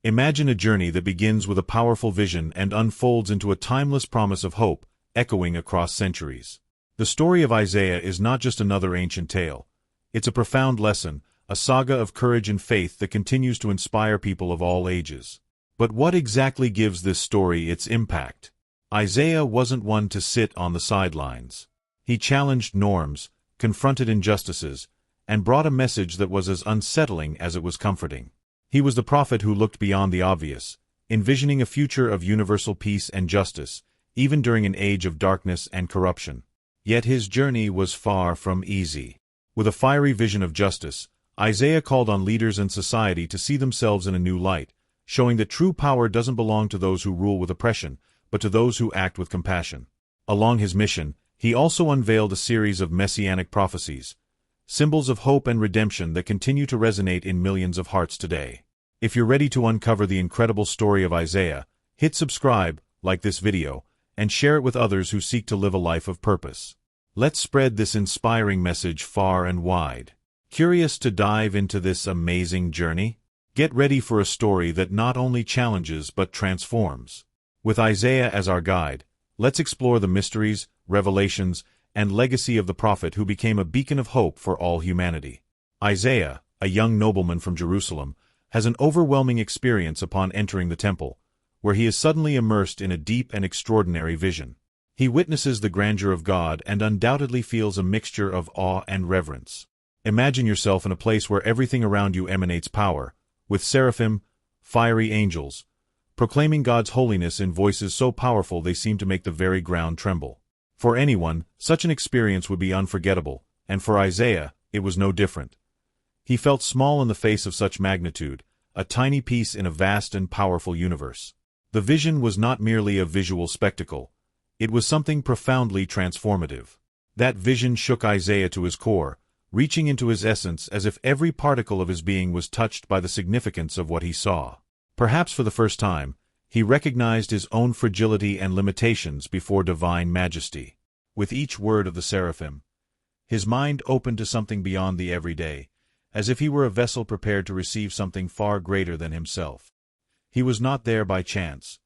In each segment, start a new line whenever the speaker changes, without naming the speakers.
Imagine a journey that begins with a powerful vision and unfolds into a timeless promise of hope, echoing across centuries. The story of Isaiah is not just another ancient tale. It's a profound lesson, a saga of courage and faith that continues to inspire people of all ages. But what exactly gives this story its impact? Isaiah wasn't one to sit on the sidelines. He challenged norms, confronted injustices, and brought a message that was as unsettling as it was comforting. He was the prophet who looked beyond the obvious, envisioning a future of universal peace and justice, even during an age of darkness and corruption. Yet his journey was far from easy. With a fiery vision of justice, Isaiah called on leaders and society to see themselves in a new light, showing that true power doesn't belong to those who rule with oppression, but to those who act with compassion. Along his mission, he also unveiled a series of messianic prophecies, symbols of hope and redemption that continue to resonate in millions of hearts today. If you're ready to uncover the incredible story of Isaiah, hit subscribe, like this video, and share it with others who seek to live a life of purpose. Let's spread this inspiring message far and wide. Curious to dive into this amazing journey? Get ready for a story that not only challenges but transforms. With Isaiah as our guide, let's explore the mysteries, revelations, and legacy of the prophet who became a beacon of hope for all humanity. Isaiah, a young nobleman from Jerusalem, has an overwhelming experience upon entering the temple, where he is suddenly immersed in a deep and extraordinary vision. He witnesses the grandeur of God and undoubtedly feels a mixture of awe and reverence. Imagine yourself in a place where everything around you emanates power, with seraphim, fiery angels, proclaiming God's holiness in voices so powerful they seem to make the very ground tremble. For anyone, such an experience would be unforgettable, and for Isaiah, it was no different. He felt small in the face of such magnitude, a tiny piece in a vast and powerful universe. The vision was not merely a visual spectacle. It was something profoundly transformative. That vision shook Isaiah to his core, reaching into his essence as if every particle of his being was touched by the significance of what he saw. Perhaps for the first time, he recognized his own fragility and limitations before divine majesty. With each word of the seraphim, his mind opened to something beyond the everyday, as if he were a vessel prepared to receive something far greater than himself. He was not there by chance.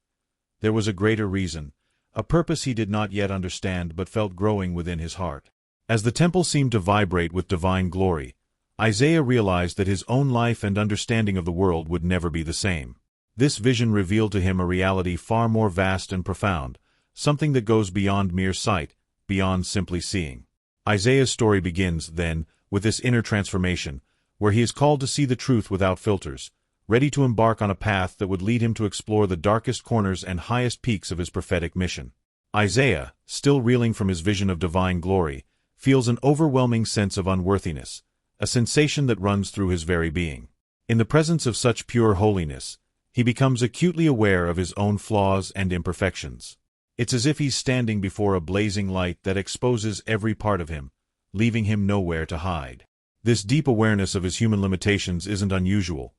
There was a greater reason, a purpose he did not yet understand but felt growing within his heart. As the temple seemed to vibrate with divine glory, Isaiah realized that his own life and understanding of the world would never be the same. This vision revealed to him a reality far more vast and profound, something that goes beyond mere sight, beyond simply seeing. Isaiah's story begins, then, with this inner transformation, where he is called to see the truth without filters, ready to embark on a path that would lead him to explore the darkest corners and highest peaks of his prophetic mission. Isaiah, still reeling from his vision of divine glory, feels an overwhelming sense of unworthiness, a sensation that runs through his very being. In the presence of such pure holiness, he becomes acutely aware of his own flaws and imperfections. It's as if he's standing before a blazing light that exposes every part of him, leaving him nowhere to hide. This deep awareness of his human limitations isn't unusual.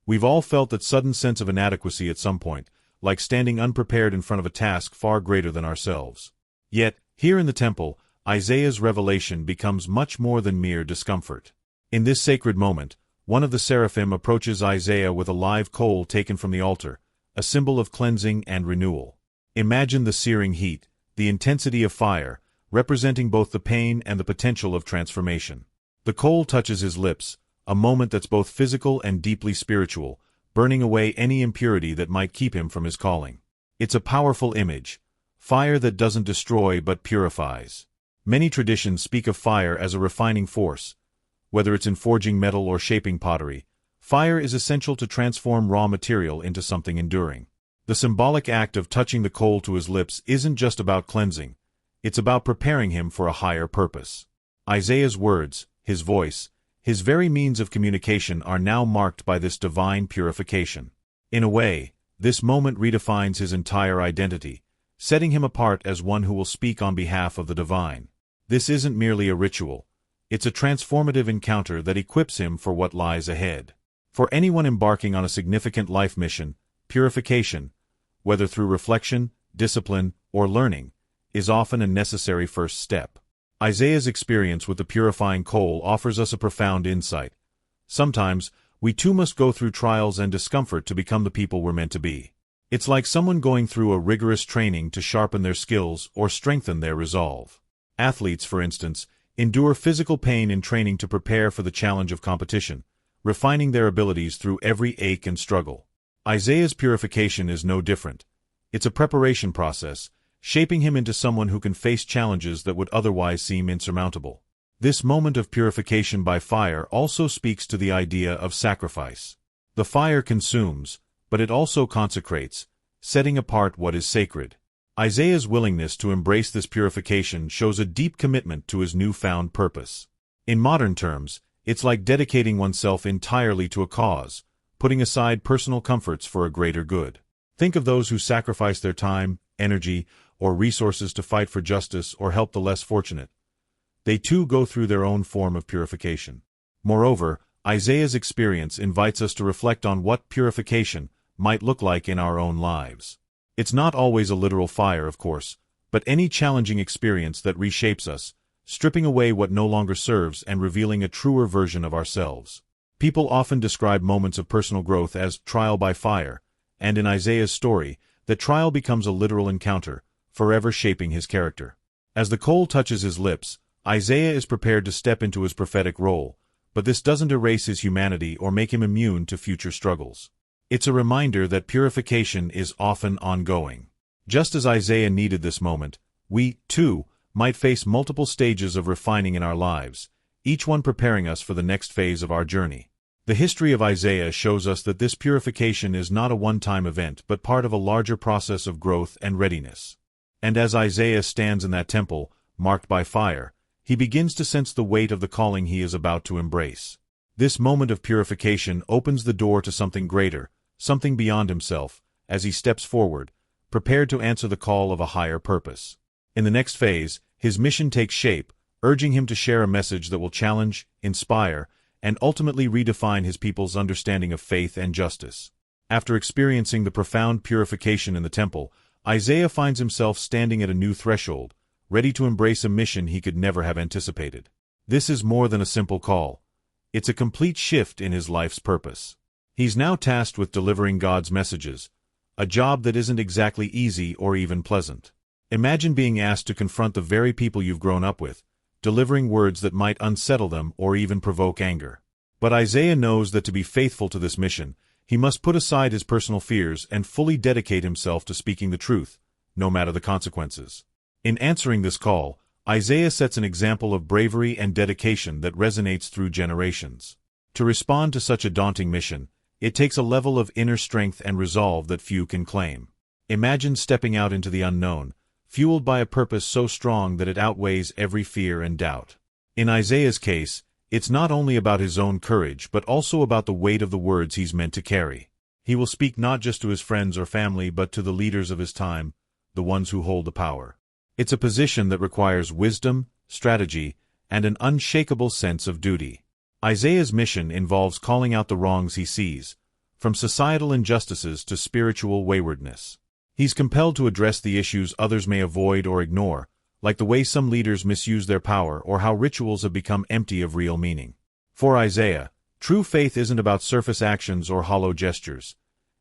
We've all felt that sudden sense of inadequacy at some point, like standing unprepared in front of a task far greater than ourselves. Yet, here in the temple, Isaiah's revelation becomes much more than mere discomfort. In this sacred moment, one of the seraphim approaches Isaiah with a live coal taken from the altar, a symbol of cleansing and renewal. Imagine the searing heat, the intensity of fire, representing both the pain and the potential of transformation. The coal touches his lips, a moment that's both physical and deeply spiritual, burning away any impurity that might keep him from his calling. It's a powerful image, fire that doesn't destroy but purifies. Many traditions speak of fire as a refining force. Whether it's in forging metal or shaping pottery, fire is essential to transform raw material into something enduring. The symbolic act of touching the coal to his lips isn't just about cleansing, it's about preparing him for a higher purpose. Isaiah's words, his voice, his very means of communication are now marked by this divine purification. In a way, this moment redefines his entire identity, setting him apart as one who will speak on behalf of the divine. This isn't merely a ritual. It's a transformative encounter that equips him for what lies ahead. For anyone embarking on a significant life mission, purification, whether through reflection, discipline, or learning, is often a necessary first step. Isaiah's experience with the purifying coal offers us a profound insight. Sometimes, We too must go through trials and discomfort to become the people we're meant to be. It's like someone going through a rigorous training to sharpen their skills or strengthen their resolve. Athletes, for instance, endure physical pain in training to prepare for the challenge of competition, refining their abilities through every ache and struggle. Isaiah's purification is no different. It's a preparation process, shaping him into someone who can face challenges that would otherwise seem insurmountable. This moment of purification by fire also speaks to the idea of sacrifice. The fire consumes, but it also consecrates, setting apart what is sacred. Isaiah's willingness to embrace this purification shows a deep commitment to his newfound purpose. In modern terms, it's like dedicating oneself entirely to a cause, putting aside personal comforts for a greater good. Think of those who sacrifice their time, energy, or resources to fight for justice or help the less fortunate. They too go through their own form of purification. Moreover, Isaiah's experience invites us to reflect on what purification might look like in our own lives. It's not always a literal fire, of course, but any challenging experience that reshapes us, stripping away what no longer serves and revealing a truer version of ourselves. People often describe moments of personal growth as trial by fire, and in Isaiah's story, the trial becomes a literal encounter, forever shaping his character. As the coal touches his lips, Isaiah is prepared to step into his prophetic role, but this doesn't erase his humanity or make him immune to future struggles. It's a reminder that purification is often ongoing. Just as Isaiah needed this moment, we, too, might face multiple stages of refining in our lives, each one preparing us for the next phase of our journey. The history of Isaiah shows us that this purification is not a one-time event but part of a larger process of growth and readiness. And as Isaiah stands in that temple, marked by fire, he begins to sense the weight of the calling he is about to embrace. This moment of purification opens the door to something greater, something beyond himself, as he steps forward, prepared to answer the call of a higher purpose. In the next phase, his mission takes shape, urging him to share a message that will challenge, inspire, and ultimately redefine his people's understanding of faith and justice. After experiencing the profound purification in the temple, Isaiah finds himself standing at a new threshold, ready to embrace a mission he could never have anticipated. This is more than a simple call. It's a complete shift in his life's purpose. He's now tasked with delivering God's messages, a job that isn't exactly easy or even pleasant. Imagine being asked to confront the very people you've grown up with, delivering words that might unsettle them or even provoke anger. But Isaiah knows that to be faithful to this mission, he must put aside his personal fears and fully dedicate himself to speaking the truth, no matter the consequences. In answering this call, Isaiah sets an example of bravery and dedication that resonates through generations. To respond to such a daunting mission, it takes a level of inner strength and resolve that few can claim. Imagine stepping out into the unknown, fueled by a purpose so strong that it outweighs every fear and doubt. In Isaiah's case, it's not only about his own courage but also about the weight of the words he's meant to carry. He will speak not just to his friends or family but to the leaders of his time, the ones who hold the power. It's a position that requires wisdom, strategy, and an unshakable sense of duty. Isaiah's mission involves calling out the wrongs he sees, from societal injustices to spiritual waywardness. He's compelled to address the issues others may avoid or ignore, like the way some leaders misuse their power or how rituals have become empty of real meaning. For Isaiah, true faith isn't about surface actions or hollow gestures.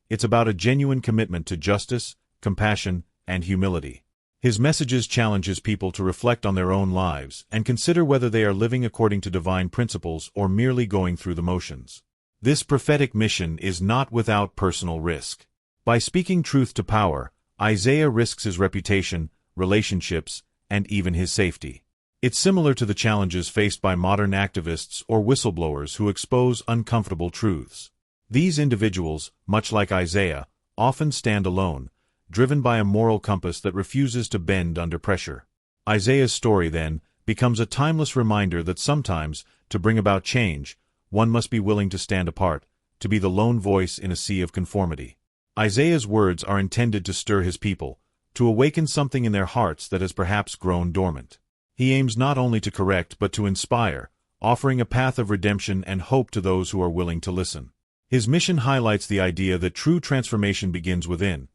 It's about a genuine commitment to justice, compassion, and humility. His messages challenge his people to reflect on their own lives and consider whether they are living according to divine principles or merely going through the motions. This prophetic mission is not without personal risk. By speaking truth to power, Isaiah risks his reputation, relationships, and even his safety. It's similar to the challenges faced by modern activists or whistleblowers who expose uncomfortable truths. These individuals, much like Isaiah, often stand alone, driven by a moral compass that refuses to bend under pressure. Isaiah's story, then, becomes a timeless reminder that sometimes, to bring about change, one must be willing to stand apart, to be the lone voice in a sea of conformity. Isaiah's words are intended to stir his people, to awaken something in their hearts that has perhaps grown dormant. He aims not only to correct but to inspire, offering a path of redemption and hope to those who are willing to listen. His mission highlights the idea that true transformation begins within.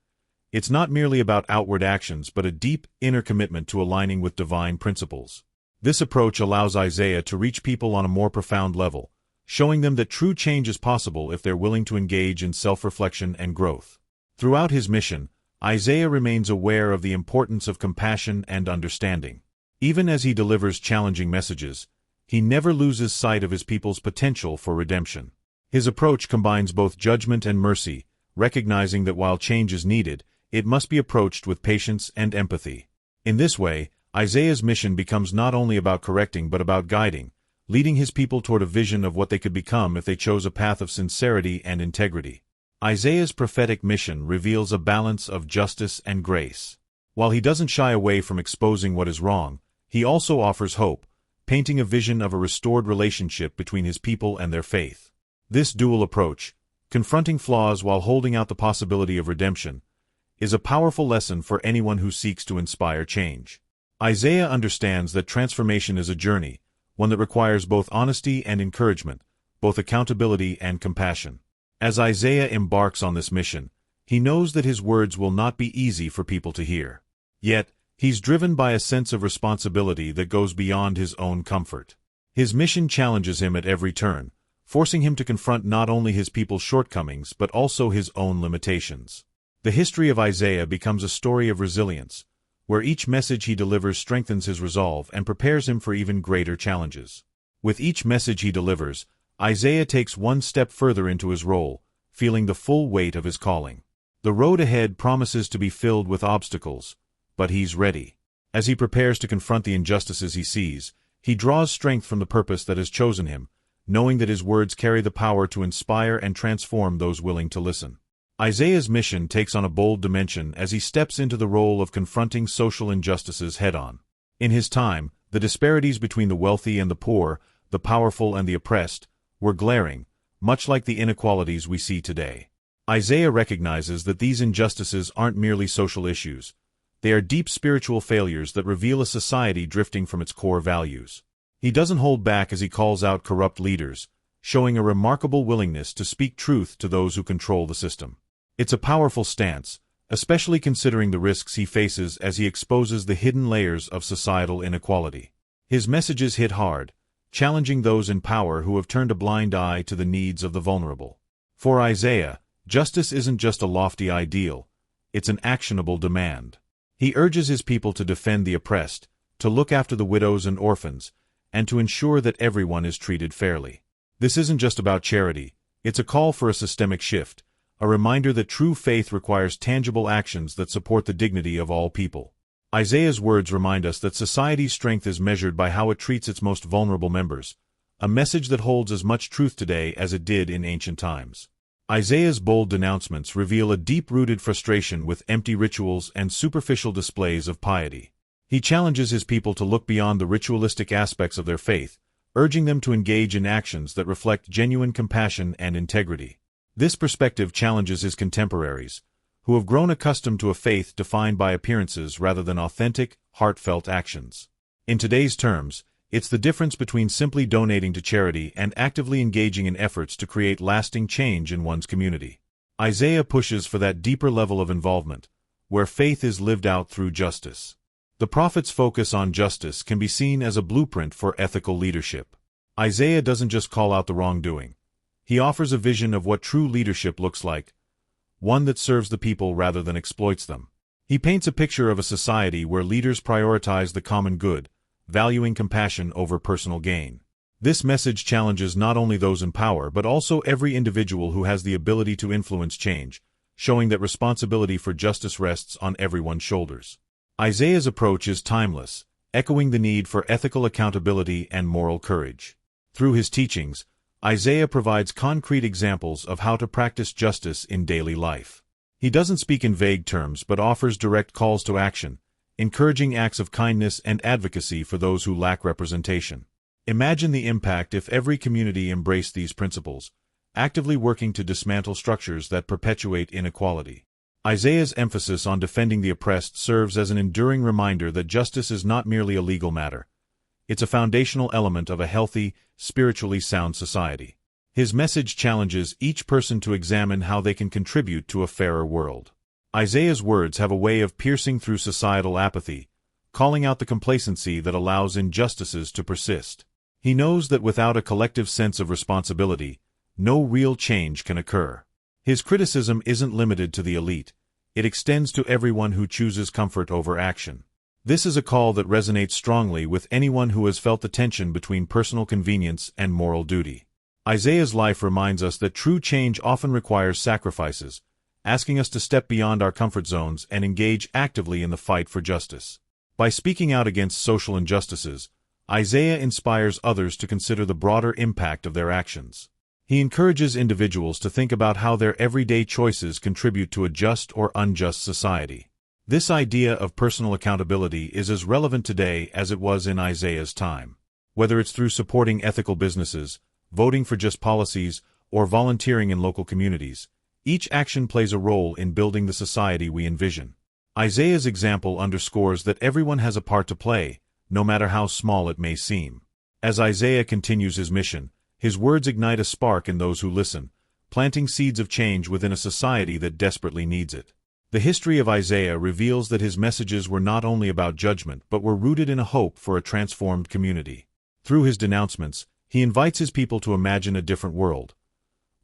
It's not merely about outward actions but a deep, inner commitment to aligning with divine principles. This approach allows Isaiah to reach people on a more profound level, showing them that true change is possible if they're willing to engage in self-reflection and growth. Throughout his mission, Isaiah remains aware of the importance of compassion and understanding. Even as he delivers challenging messages, he never loses sight of his people's potential for redemption. His approach combines both judgment and mercy, recognizing that while change is needed, it must be approached with patience and empathy. In this way, Isaiah's mission becomes not only about correcting but about guiding, leading his people toward a vision of what they could become if they chose a path of sincerity and integrity. Isaiah's prophetic mission reveals a balance of justice and grace. While he doesn't shy away from exposing what is wrong, he also offers hope, painting a vision of a restored relationship between his people and their faith. This dual approach, confronting flaws while holding out the possibility of redemption, is a powerful lesson for anyone who seeks to inspire change. Isaiah understands that transformation is a journey, one that requires both honesty and encouragement, both accountability and compassion. As Isaiah embarks on this mission, he knows that his words will not be easy for people to hear. Yet, he's driven by a sense of responsibility that goes beyond his own comfort. His mission challenges him at every turn, forcing him to confront not only his people's shortcomings but also his own limitations. The history of Isaiah becomes a story of resilience, where each message he delivers strengthens his resolve and prepares him for even greater challenges. With each message he delivers, Isaiah takes one step further into his role, feeling the full weight of his calling. The road ahead promises to be filled with obstacles, but he's ready. As he prepares to confront the injustices he sees, he draws strength from the purpose that has chosen him, knowing that his words carry the power to inspire and transform those willing to listen. Isaiah's mission takes on a bold dimension as he steps into the role of confronting social injustices head-on. In his time, the disparities between the wealthy and the poor, the powerful and the oppressed, were glaring, much like the inequalities we see today. Isaiah recognizes that these injustices aren't merely social issues. They are deep spiritual failures that reveal a society drifting from its core values. He doesn't hold back as he calls out corrupt leaders, showing a remarkable willingness to speak truth to those who control the system. It's a powerful stance, especially considering the risks he faces as he exposes the hidden layers of societal inequality. His messages hit hard, challenging those in power who have turned a blind eye to the needs of the vulnerable. For Isaiah, justice isn't just a lofty ideal, it's an actionable demand. He urges his people to defend the oppressed, to look after the widows and orphans, and to ensure that everyone is treated fairly. This isn't just about charity, it's a call for a systemic shift, a reminder that true faith requires tangible actions that support the dignity of all people. Isaiah's words remind us that society's strength is measured by how it treats its most vulnerable members, a message that holds as much truth today as it did in ancient times. Isaiah's bold denouncements reveal a deep-rooted frustration with empty rituals and superficial displays of piety. He challenges his people to look beyond the ritualistic aspects of their faith, urging them to engage in actions that reflect genuine compassion and integrity. This perspective challenges his contemporaries, who have grown accustomed to a faith defined by appearances rather than authentic, heartfelt actions. In today's terms, it's the difference between simply donating to charity and actively engaging in efforts to create lasting change in one's community. Isaiah pushes for that deeper level of involvement, where faith is lived out through justice. The prophet's focus on justice can be seen as a blueprint for ethical leadership. Isaiah doesn't just call out the wrongdoing. He offers a vision of what true leadership looks like, one that serves the people rather than exploits them. He paints a picture of a society where leaders prioritize the common good, valuing compassion over personal gain. This message challenges not only those in power but also every individual who has the ability to influence change, showing that responsibility for justice rests on everyone's shoulders. Isaiah's approach is timeless, echoing the need for ethical accountability and moral courage. Through his teachings, Isaiah provides concrete examples of how to practice justice in daily life. He doesn't speak in vague terms but offers direct calls to action, encouraging acts of kindness and advocacy for those who lack representation. Imagine the impact if every community embraced these principles, actively working to dismantle structures that perpetuate inequality. Isaiah's emphasis on defending the oppressed serves as an enduring reminder that justice is not merely a legal matter. It's a foundational element of a healthy, spiritually sound society. His message challenges each person to examine how they can contribute to a fairer world. Isaiah's words have a way of piercing through societal apathy, calling out the complacency that allows injustices to persist. He knows that without a collective sense of responsibility, no real change can occur. His criticism isn't limited to the elite. It extends to everyone who chooses comfort over action. This is a call that resonates strongly with anyone who has felt the tension between personal convenience and moral duty. Isaiah's life reminds us that true change often requires sacrifices, asking us to step beyond our comfort zones and engage actively in the fight for justice. By speaking out against social injustices, Isaiah inspires others to consider the broader impact of their actions. He encourages individuals to think about how their everyday choices contribute to a just or unjust society. This idea of personal accountability is as relevant today as it was in Isaiah's time. Whether it's through supporting ethical businesses, voting for just policies, or volunteering in local communities, each action plays a role in building the society we envision. Isaiah's example underscores that everyone has a part to play, no matter how small it may seem. As Isaiah continues his mission, his words ignite a spark in those who listen, planting seeds of change within a society that desperately needs it. The history of Isaiah reveals that his messages were not only about judgment but were rooted in a hope for a transformed community. Through his denouncements, he invites his people to imagine a different world,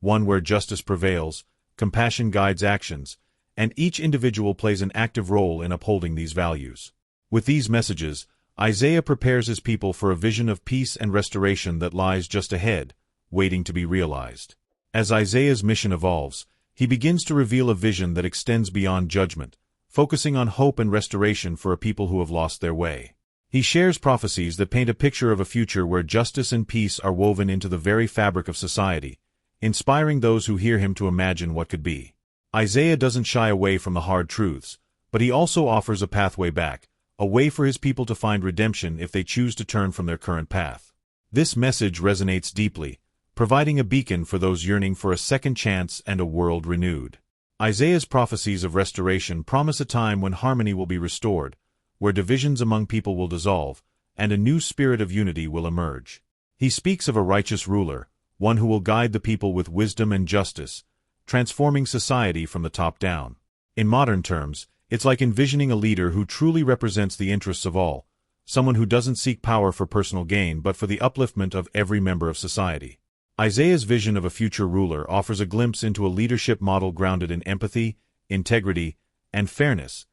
one where justice prevails, compassion guides actions, and each individual plays an active role in upholding these values. With these messages, Isaiah prepares his people for a vision of peace and restoration that lies just ahead, waiting to be realized. As Isaiah's mission evolves, he begins to reveal a vision that extends beyond judgment, focusing on hope and restoration for a people who have lost their way. He shares prophecies that paint a picture of a future where justice and peace are woven into the very fabric of society, inspiring those who hear him to imagine what could be. Isaiah doesn't shy away from the hard truths, but he also offers a pathway back, a way for his people to find redemption if they choose to turn from their current path. This message resonates deeply, providing a beacon for those yearning for a second chance and a world renewed. Isaiah's prophecies of restoration promise a time when harmony will be restored, where divisions among people will dissolve, and a new spirit of unity will emerge. He speaks of a righteous ruler, one who will guide the people with wisdom and justice, transforming society from the top down. In modern terms, it's like envisioning a leader who truly represents the interests of all, someone who doesn't seek power for personal gain but for the upliftment of every member of society. Isaiah's vision of a future ruler offers a glimpse into a leadership model grounded in empathy, integrity, and fairness,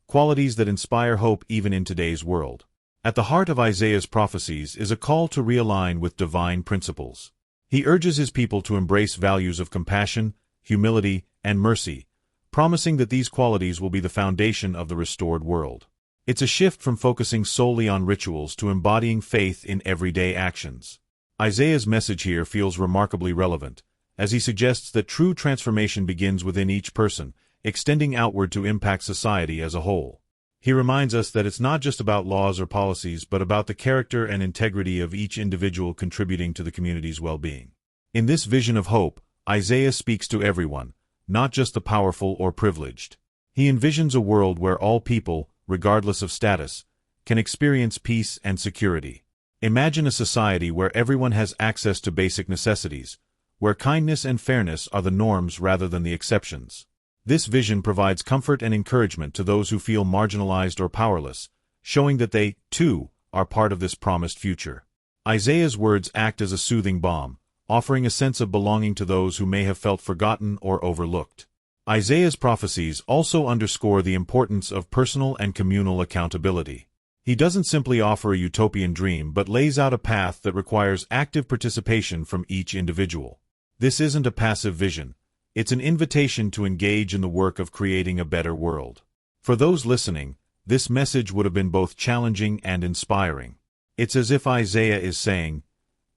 qualities that inspire hope even in today's world. At the heart of Isaiah's prophecies is a call to realign with divine principles. He urges his people to embrace values of compassion, humility, and mercy, promising that these qualities will be the foundation of the restored world. It's a shift from focusing solely on rituals to embodying faith in everyday actions. Isaiah's message here feels remarkably relevant, as he suggests that true transformation begins within each person, extending outward to impact society as a whole. He reminds us that it's not just about laws or policies but about the character and integrity of each individual contributing to the community's well-being. In this vision of hope, Isaiah speaks to everyone, not just the powerful or privileged. He envisions a world where all people, regardless of status, can experience peace and security. Imagine a society where everyone has access to basic necessities, where kindness and fairness are the norms rather than the exceptions. This vision provides comfort and encouragement to those who feel marginalized or powerless, showing that they, too, are part of this promised future. Isaiah's words act as a soothing balm, offering a sense of belonging to those who may have felt forgotten or overlooked. Isaiah's prophecies also underscore the importance of personal and communal accountability. He doesn't simply offer a utopian dream but lays out a path that requires active participation from each individual. This isn't a passive vision. It's an invitation to engage in the work of creating a better world. For those listening, this message would have been both challenging and inspiring. It's as if Isaiah is saying,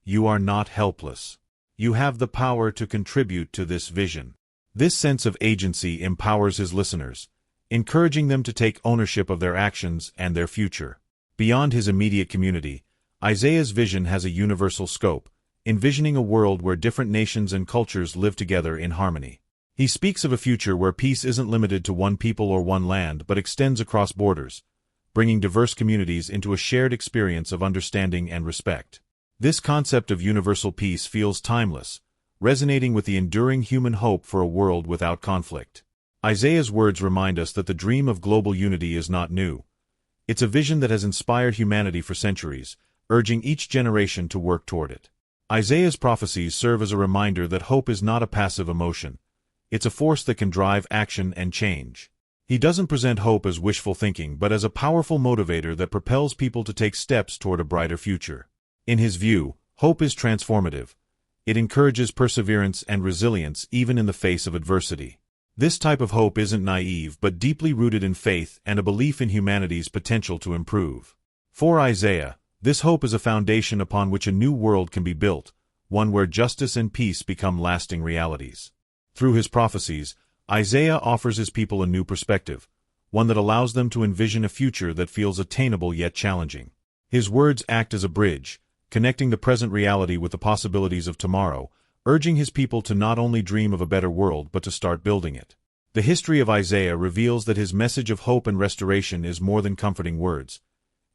"You are not helpless. You have the power to contribute to this vision." This sense of agency empowers his listeners, encouraging them to take ownership of their actions and their future. Beyond his immediate community, Isaiah's vision has a universal scope, envisioning a world where different nations and cultures live together in harmony. He speaks of a future where peace isn't limited to one people or one land but extends across borders, bringing diverse communities into a shared experience of understanding and respect. This concept of universal peace feels timeless, resonating with the enduring human hope for a world without conflict. Isaiah's words remind us that the dream of global unity is not new. It's a vision that has inspired humanity for centuries, urging each generation to work toward it. Isaiah's prophecies serve as a reminder that hope is not a passive emotion. It's a force that can drive action and change. He doesn't present hope as wishful thinking, but as a powerful motivator that propels people to take steps toward a brighter future. In his view, hope is transformative. It encourages perseverance and resilience even in the face of adversity. This type of hope isn't naive but deeply rooted in faith and a belief in humanity's potential to improve. For Isaiah, this hope is a foundation upon which a new world can be built, one where justice and peace become lasting realities. Through his prophecies, Isaiah offers his people a new perspective, one that allows them to envision a future that feels attainable yet challenging. His words act as a bridge, connecting the present reality with the possibilities of tomorrow, urging his people to not only dream of a better world but to start building it. The history of Isaiah reveals that his message of hope and restoration is more than comforting words.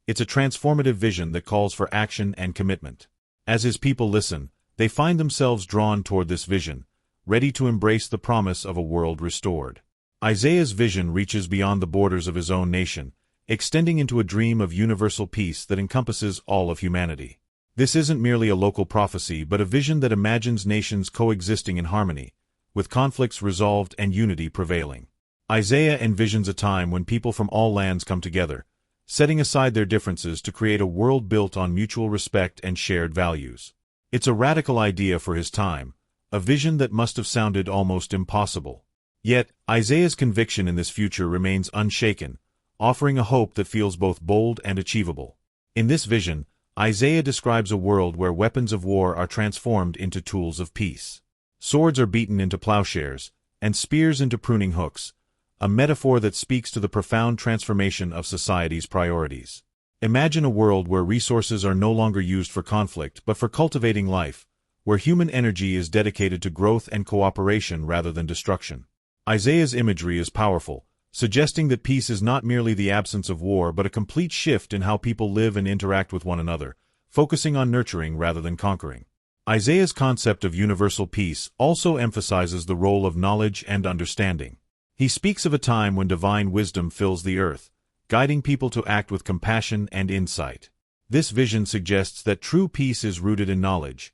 It's a transformative vision that calls for action and commitment. As his people listen, they find themselves drawn toward this vision, ready to embrace the promise of a world restored. Isaiah's vision reaches beyond the borders of his own nation, extending into a dream of universal peace that encompasses all of humanity. This isn't merely a local prophecy but a vision that imagines nations coexisting in harmony, with conflicts resolved and unity prevailing. Isaiah envisions a time when people from all lands come together, setting aside their differences to create a world built on mutual respect and shared values. It's a radical idea for his time, a vision that must have sounded almost impossible. Yet, Isaiah's conviction in this future remains unshaken, offering a hope that feels both bold and achievable. In this vision, Isaiah describes a world where weapons of war are transformed into tools of peace. Swords are beaten into plowshares, and spears into pruning hooks, a metaphor that speaks to the profound transformation of society's priorities. Imagine a world where resources are no longer used for conflict but for cultivating life, where human energy is dedicated to growth and cooperation rather than destruction. Isaiah's imagery is powerful, suggesting that peace is not merely the absence of war but a complete shift in how people live and interact with one another, focusing on nurturing rather than conquering. Isaiah's concept of universal peace also emphasizes the role of knowledge and understanding. He speaks of a time when divine wisdom fills the earth, guiding people to act with compassion and insight. This vision suggests that true peace is rooted in knowledge,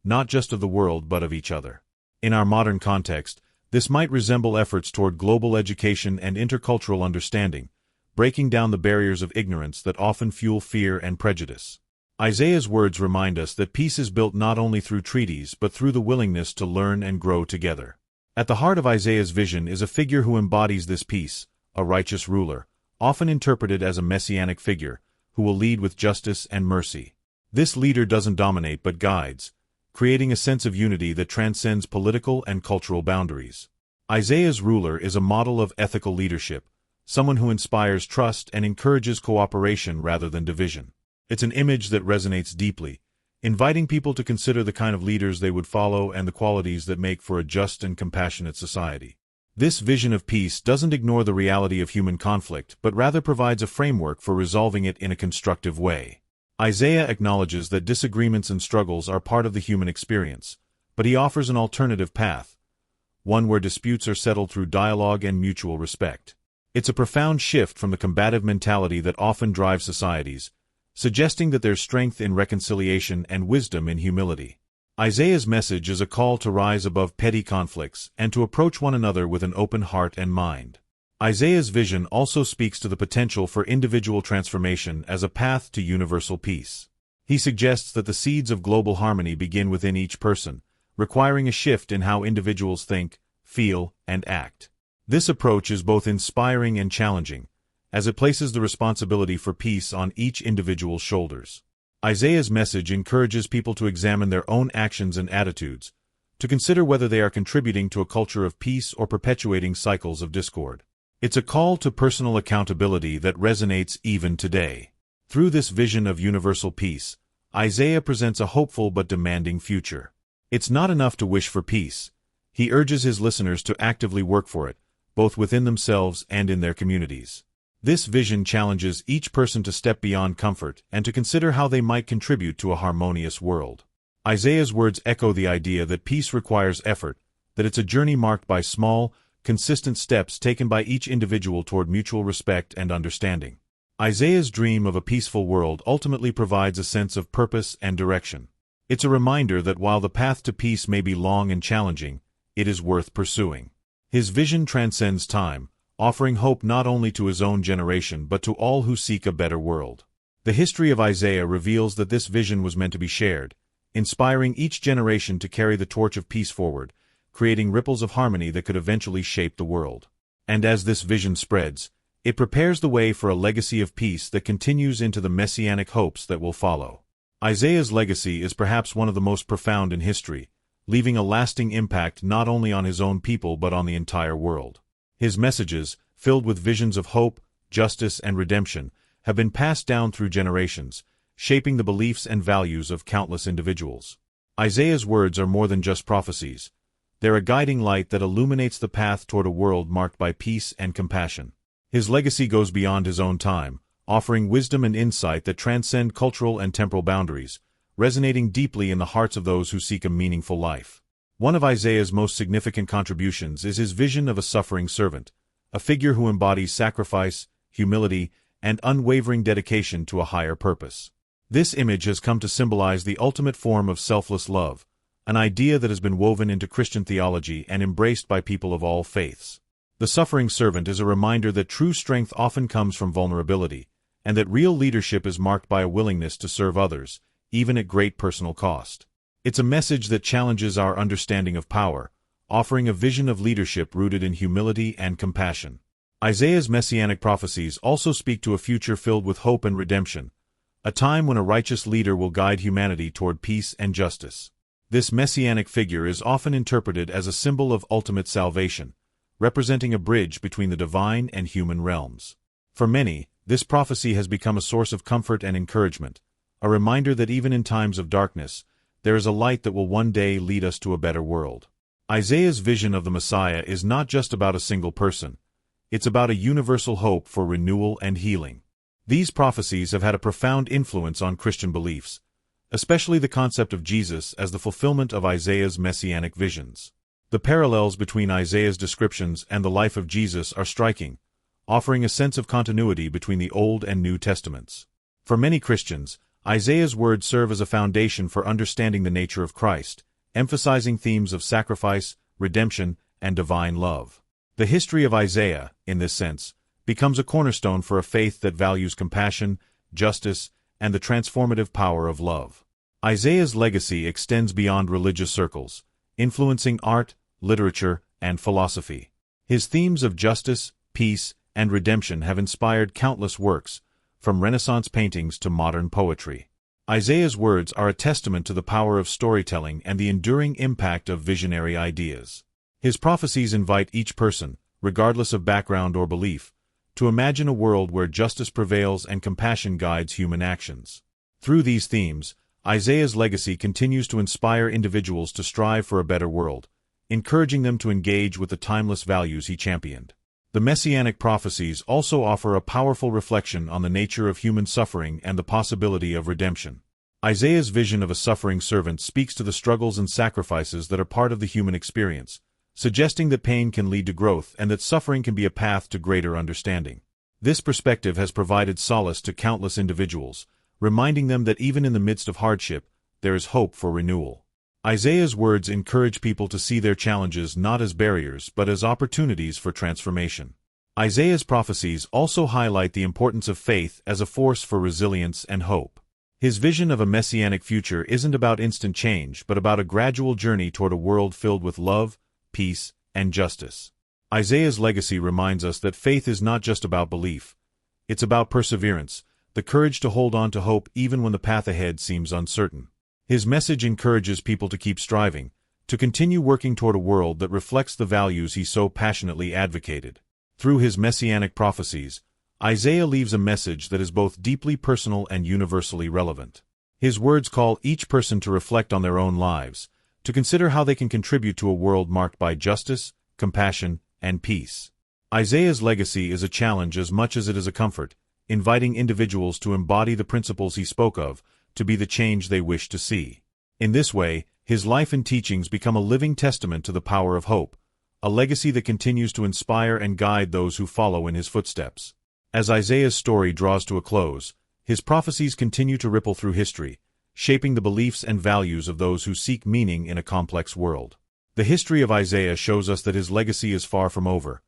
not just of the world but of each other. In our modern context, this might resemble efforts toward global education and intercultural understanding, breaking down the barriers of ignorance that often fuel fear and prejudice. Isaiah's words remind us that peace is built not only through treaties but through the willingness to learn and grow together. At the heart of Isaiah's vision is a figure who embodies this peace, a righteous ruler, often interpreted as a messianic figure, who will lead with justice and mercy. This leader doesn't dominate but guides, creating a sense of unity that transcends political and cultural boundaries. Isaiah's ruler is a model of ethical leadership, someone who inspires trust and encourages cooperation rather than division. It's an image that resonates deeply, inviting people to consider the kind of leaders they would follow and the qualities that make for a just and compassionate society. This vision of peace doesn't ignore the reality of human conflict but rather provides a framework for resolving it in a constructive way. Isaiah acknowledges that disagreements and struggles are part of the human experience, but he offers an alternative path, one where disputes are settled through dialogue and mutual respect. It's a profound shift from the combative mentality that often drives societies, suggesting that there's strength in reconciliation and wisdom in humility. Isaiah's message is a call to rise above petty conflicts and to approach one another with an open heart and mind. Isaiah's vision also speaks to the potential for individual transformation as a path to universal peace. He suggests that the seeds of global harmony begin within each person, requiring a shift in how individuals think, feel, and act. This approach is both inspiring and challenging, as it places the responsibility for peace on each individual's shoulders. Isaiah's message encourages people to examine their own actions and attitudes, to consider whether they are contributing to a culture of peace or perpetuating cycles of discord. It's a call to personal accountability that resonates even today. Through this vision of universal peace, Isaiah presents a hopeful but demanding future. It's not enough to wish for peace. He urges his listeners to actively work for it, both within themselves and in their communities. This vision challenges each person to step beyond comfort and to consider how they might contribute to a harmonious world. Isaiah's words echo the idea that peace requires effort, that it's a journey marked by small, consistent steps taken by each individual toward mutual respect and understanding. Isaiah's dream of a peaceful world ultimately provides a sense of purpose and direction. It's a reminder that while the path to peace may be long and challenging, it is worth pursuing. His vision transcends time, offering hope not only to his own generation but to all who seek a better world. The history of Isaiah reveals that this vision was meant to be shared, inspiring each generation to carry the torch of peace forward, creating ripples of harmony that could eventually shape the world. And as this vision spreads, it prepares the way for a legacy of peace that continues into the messianic hopes that will follow. Isaiah's legacy is perhaps one of the most profound in history, leaving a lasting impact not only on his own people but on the entire world. His messages, filled with visions of hope, justice, and redemption, have been passed down through generations, shaping the beliefs and values of countless individuals. Isaiah's words are more than just prophecies. They're a guiding light that illuminates the path toward a world marked by peace and compassion. His legacy goes beyond his own time, offering wisdom and insight that transcend cultural and temporal boundaries, resonating deeply in the hearts of those who seek a meaningful life. One of Isaiah's most significant contributions is his vision of a suffering servant, a figure who embodies sacrifice, humility, and unwavering dedication to a higher purpose. This image has come to symbolize the ultimate form of selfless love, an idea that has been woven into Christian theology and embraced by people of all faiths. The suffering servant is a reminder that true strength often comes from vulnerability, and that real leadership is marked by a willingness to serve others, even at great personal cost. It's a message that challenges our understanding of power, offering a vision of leadership rooted in humility and compassion. Isaiah's messianic prophecies also speak to a future filled with hope and redemption, a time when a righteous leader will guide humanity toward peace and justice. This messianic figure is often interpreted as a symbol of ultimate salvation, representing a bridge between the divine and human realms. For many, this prophecy has become a source of comfort and encouragement, a reminder that even in times of darkness, there is a light that will one day lead us to a better world. Isaiah's vision of the Messiah is not just about a single person. It's about a universal hope for renewal and healing. These prophecies have had a profound influence on Christian beliefs, especially the concept of Jesus as the fulfillment of Isaiah's messianic visions. The parallels between Isaiah's descriptions and the life of Jesus are striking, offering a sense of continuity between the Old and New Testaments. For many Christians, Isaiah's words serve as a foundation for understanding the nature of Christ, emphasizing themes of sacrifice, redemption, and divine love. The history of Isaiah, in this sense, becomes a cornerstone for a faith that values compassion, justice, and the transformative power of love. Isaiah's legacy extends beyond religious circles, influencing art, literature, and philosophy. His themes of justice, peace, and redemption have inspired countless works, from Renaissance paintings to modern poetry. Isaiah's words are a testament to the power of storytelling and the enduring impact of visionary ideas. His prophecies invite each person, regardless of background or belief, to imagine a world where justice prevails and compassion guides human actions. Through these themes, Isaiah's legacy continues to inspire individuals to strive for a better world, encouraging them to engage with the timeless values he championed. The messianic prophecies also offer a powerful reflection on the nature of human suffering and the possibility of redemption. Isaiah's vision of a suffering servant speaks to the struggles and sacrifices that are part of the human experience, suggesting that pain can lead to growth and that suffering can be a path to greater understanding. This perspective has provided solace to countless individuals, reminding them that even in the midst of hardship, there is hope for renewal. Isaiah's words encourage people to see their challenges not as barriers but as opportunities for transformation. Isaiah's prophecies also highlight the importance of faith as a force for resilience and hope. His vision of a messianic future isn't about instant change but about a gradual journey toward a world filled with love, peace, and justice. Isaiah's legacy reminds us that faith is not just about belief. It's about perseverance, the courage to hold on to hope even when the path ahead seems uncertain. His message encourages people to keep striving, to continue working toward a world that reflects the values he so passionately advocated. Through his messianic prophecies, Isaiah leaves a message that is both deeply personal and universally relevant. His words call each person to reflect on their own lives, to consider how they can contribute to a world marked by justice, compassion, and peace. Isaiah's legacy is a challenge as much as it is a comfort, inviting individuals to embody the principles he spoke of, to be the change they wish to see. In this way, his life and teachings become a living testament to the power of hope, a legacy that continues to inspire and guide those who follow in his footsteps. As Isaiah's story draws to a close, his prophecies continue to ripple through history, shaping the beliefs and values of those who seek meaning in a complex world. The history of Isaiah shows us that his legacy is far from over.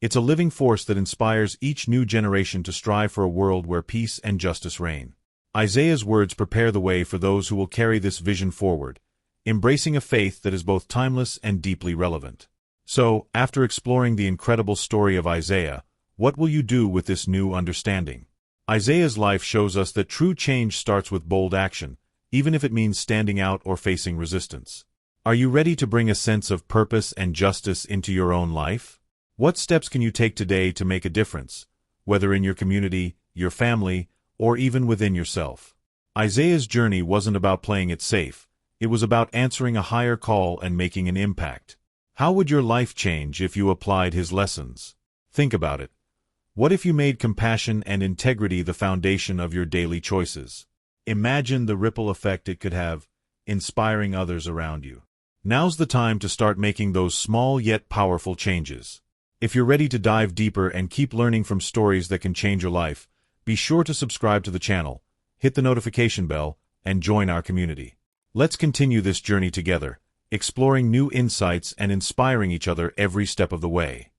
It's a living force that inspires each new generation to strive for a world where peace and justice reign. Isaiah's words prepare the way for those who will carry this vision forward, embracing a faith that is both timeless and deeply relevant. So, after exploring the incredible story of Isaiah, what will you do with this new understanding? Isaiah's life shows us that true change starts with bold action, even if it means standing out or facing resistance. Are you ready to bring a sense of purpose and justice into your own life? What steps can you take today to make a difference, whether in your community, your family, or even within yourself? Isaiah's journey wasn't about playing it safe. It was about answering a higher call and making an impact. How would your life change if you applied his lessons? Think about it. What if you made compassion and integrity the foundation of your daily choices? Imagine the ripple effect it could have, inspiring others around you. Now's the time to start making those small yet powerful changes. If you're ready to dive deeper and keep learning from stories that can change your life, be sure to subscribe to the channel, hit the notification bell, and join our community. Let's continue this journey together, exploring new insights and inspiring each other every step of the way.